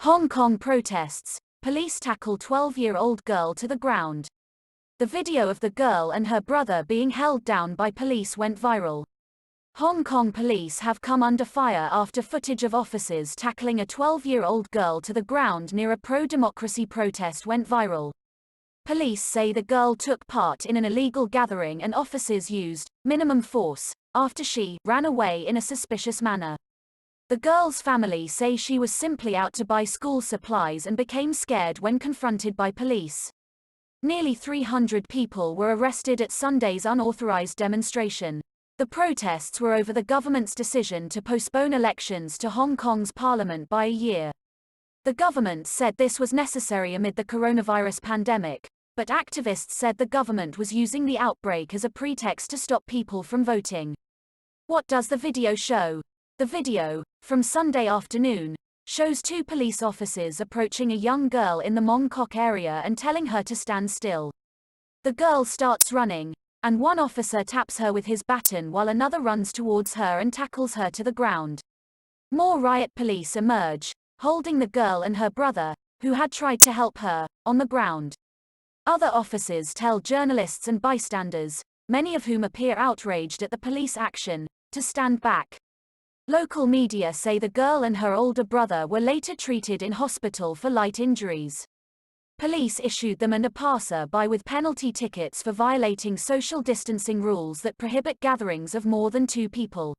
Hong Kong protests. Police tackle 12-year-old girl to the ground. The video of the girl and her brother being held down by police went viral. Hong Kong police have come under fire after footage of officers tackling a 12-year-old girl to the ground near a pro-democracy protest went viral. Police say the girl took part in an illegal gathering and officers used minimum force after she ran away in a suspicious manner. The girl's family say she was simply out to buy school supplies and became scared when confronted by police. Nearly 300 people were arrested at Sunday's unauthorized demonstration. The protests were over the government's decision to postpone elections to Hong Kong's parliament by a year. The government said this was necessary amid the coronavirus pandemic, but activists said the government was using the outbreak as a pretext to stop people from voting. What does the video show? The video, from Sunday afternoon, shows two police officers approaching a young girl in the Mong Kok area and telling her to stand still. The girl starts running, and one officer taps her with his baton while another runs towards her and tackles her to the ground. More riot police emerge, holding the girl and her brother, who had tried to help her, on the ground. Other officers tell journalists and bystanders, many of whom appear outraged at the police action, to stand back. Local media say the girl and her older brother were later treated in hospital for light injuries. Police issued them and a passer-by with penalty tickets for violating social distancing rules that prohibit gatherings of more than 2 people.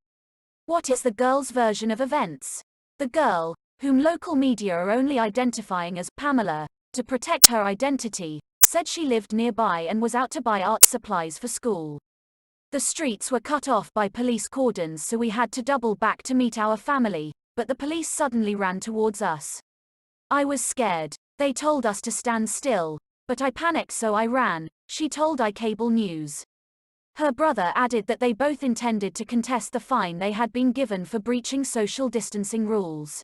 What is the girl's version of events? The girl, whom local media are only identifying as Pamela, to protect her identity, said she lived nearby and was out to buy art supplies for school. The streets were cut off by police cordons, so we had to double back to meet our family, but the police suddenly ran towards us. I was scared. They told us to stand still, but I panicked so I ran, she told iCable News. Her brother added that they both intended to contest the fine they had been given for breaching social distancing rules.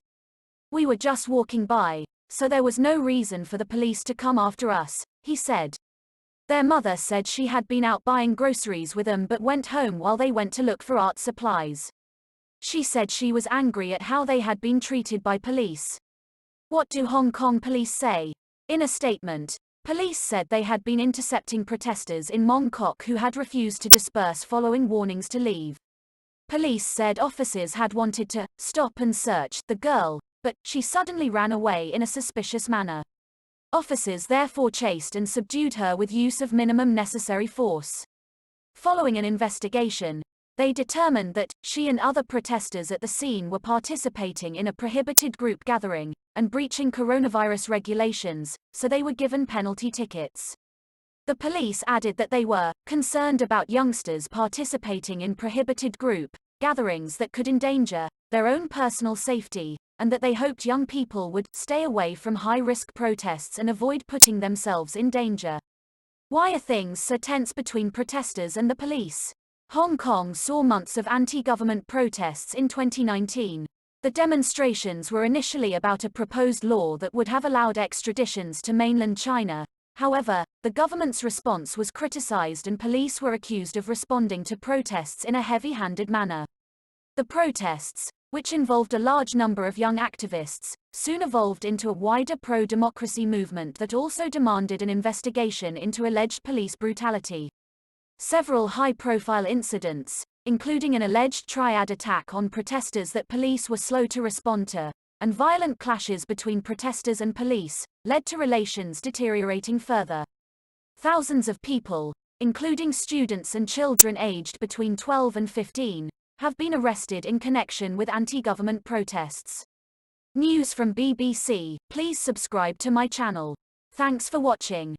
We were just walking by, so there was no reason for the police to come after us, he said. Their mother said she had been out buying groceries with them but went home while they went to look for art supplies. She said she was angry at how they had been treated by police. What do Hong Kong police say? In a statement, police said they had been intercepting protesters in Mong Kok who had refused to disperse following warnings to leave. Police said officers had wanted to stop and search the girl, but she suddenly ran away in a suspicious manner. Officers therefore chased and subdued her with use of minimum necessary force. Following an investigation, they determined that she and other protesters at the scene were participating in a prohibited group gathering and breaching coronavirus regulations, so they were given penalty tickets. The police added that they were concerned about youngsters participating in prohibited group gatherings that could endanger their own personal safety, and that they hoped young people would stay away from high-risk protests and avoid putting themselves in danger. Why are things so tense between protesters and the police? Hong Kong saw months of anti-government protests in 2019. The demonstrations were initially about a proposed law that would have allowed extraditions to mainland China. However, the government's response was criticized and police were accused of responding to protests in a heavy-handed manner. The protests, which involved a large number of young activists, soon evolved into a wider pro-democracy movement that also demanded an investigation into alleged police brutality. Several high-profile incidents, including an alleged triad attack on protesters that police were slow to respond to, and violent clashes between protesters and police, led to relations deteriorating further. Thousands of people, including students and children aged between 12 and 15, have been arrested in connection with anti-government protests. News from BBC. Please subscribe to my channel. Thanks for watching.